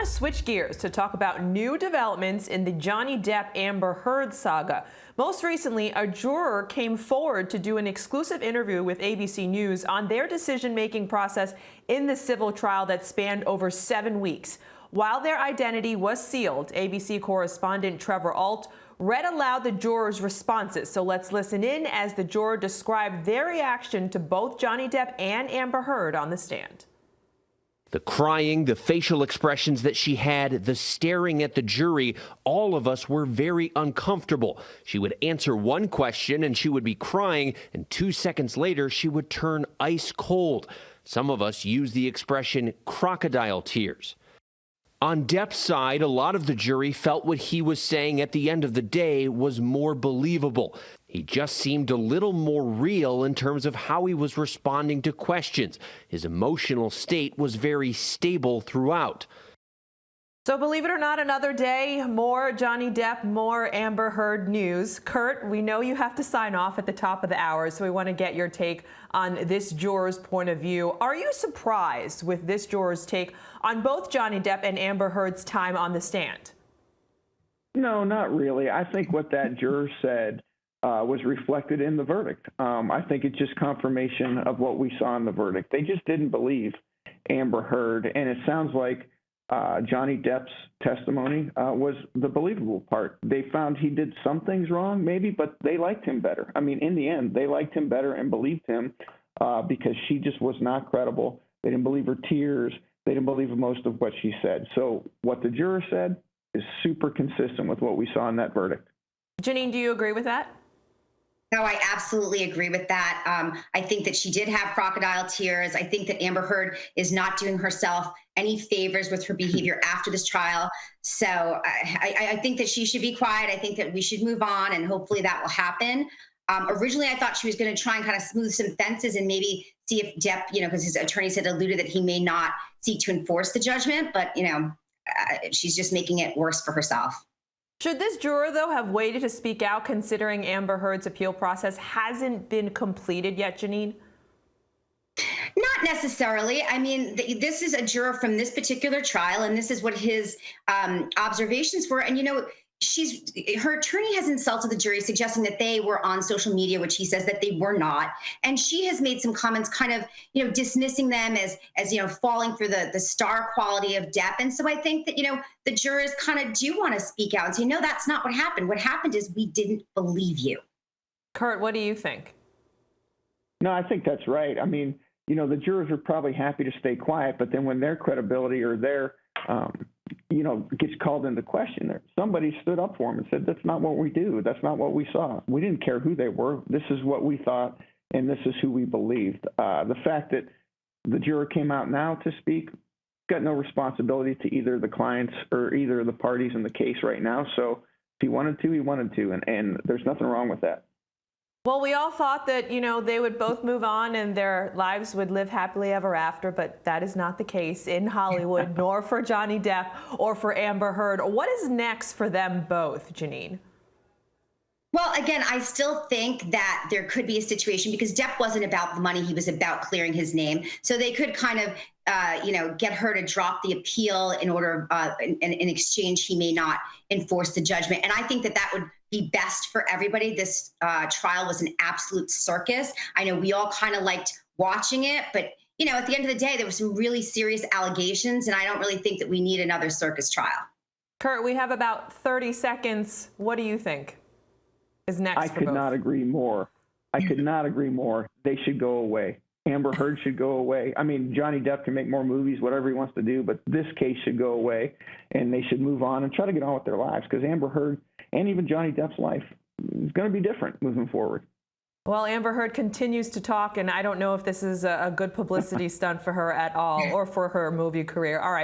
want to switch gears to talk about new developments in the Johnny Depp-Amber Heard saga. Most recently, a juror came forward to do an exclusive interview with ABC News on their decision-making process in the civil trial that spanned over 7 weeks. While their identity was sealed, ABC correspondent Trevor Ault read aloud the jurors' responses. So let's listen in as the juror described their reaction to both Johnny Depp and Amber Heard on the stand. The crying, the facial expressions that she had, the staring at the jury, all of us were very uncomfortable. She would answer one question and she would be crying, and 2 seconds later she would turn ice cold. Some of us use the expression crocodile tears. On Depp's side, a lot of the jury felt what he was saying at the end of the day was more believable. He just seemed a little more real in terms of how he was responding to questions. His emotional state was very stable throughout. So believe it or not, another day, more Johnny Depp, more Amber Heard news. Kurt, we know you have to sign off at the top of the hour, so we want to get your take on this juror's point of view. Are you surprised with this juror's take on both Johnny Depp and Amber Heard's time on the stand? No, not really. I think what that juror said was reflected in the verdict. I think it's just confirmation of what we saw in the verdict. They just didn't believe Amber Heard, and it sounds like Johnny Depp's testimony was the believable part. They found he did some things wrong, maybe, but they liked him better. I mean, in the end, they liked him better and believed him because she just was not credible. They didn't believe her tears. They didn't believe most of what she said. So what the juror said is super consistent with what we saw in that verdict. Janine, do you agree with that? No, I absolutely agree with that. I think that she did have crocodile tears. I think that Amber Heard is not doing herself any favors with her behavior after this trial. So I think that she should be quiet. I think that we should move on, and hopefully that will happen. Originally, I thought she was going to try and kind of smooth some fences and maybe see if Depp, because his attorney said alluded that he may not seek to enforce the judgment, but, she's just making it worse for herself. Should this juror, though, have waited to speak out considering Amber Heard's appeal process hasn't been completed yet, Janine? Not necessarily. I mean, this is a juror from this particular trial, and this is what his observations were. And, her attorney has insulted the jury, suggesting that they were on social media, which he says that they were not. And she has made some comments kind of, dismissing them as falling for the star quality of Depp. And so I think that, the jurors kind of do want to speak out and say, no, that's not what happened. What happened is we didn't believe you. Kurt, what do you think? No, I think that's right. I mean, the jurors are probably happy to stay quiet, but then when their credibility or their gets called into question, somebody stood up for them and said, that's not what we do. That's not what we saw. We didn't care who they were. This is what we thought, and this is who we believed. The fact that the juror came out now to speak got no responsibility to either the clients or either of the parties in the case right now. So if he wanted to, he wanted to, and there's nothing wrong with that. Well, we all thought that, they would both move on and their lives would live happily ever after, but that is not the case in Hollywood, nor for Johnny Depp or for Amber Heard. What is next for them both, Janine? Well, again, I still think that there could be a situation because Depp wasn't about the money. He was about clearing his name. So they could kind of, get her to drop the appeal in order, in exchange, he may not enforce the judgment. And I think that that would be best for everybody. This trial was an absolute circus. I know we all kind of liked watching it, but, at the end of the day, there were some really serious allegations, and I don't really think that we need another circus trial. Kurt, we have about 30 seconds. What do you think is next? I could not agree more. I could not agree more. They should go away. Amber Heard should go away. I mean, Johnny Depp can make more movies, whatever he wants to do, but this case should go away, and they should move on and try to get on with their lives because Amber Heard and even Johnny Depp's life is going to be different moving forward. Well, Amber Heard continues to talk, and I don't know if this is a good publicity stunt for her at all or for her movie career. All right.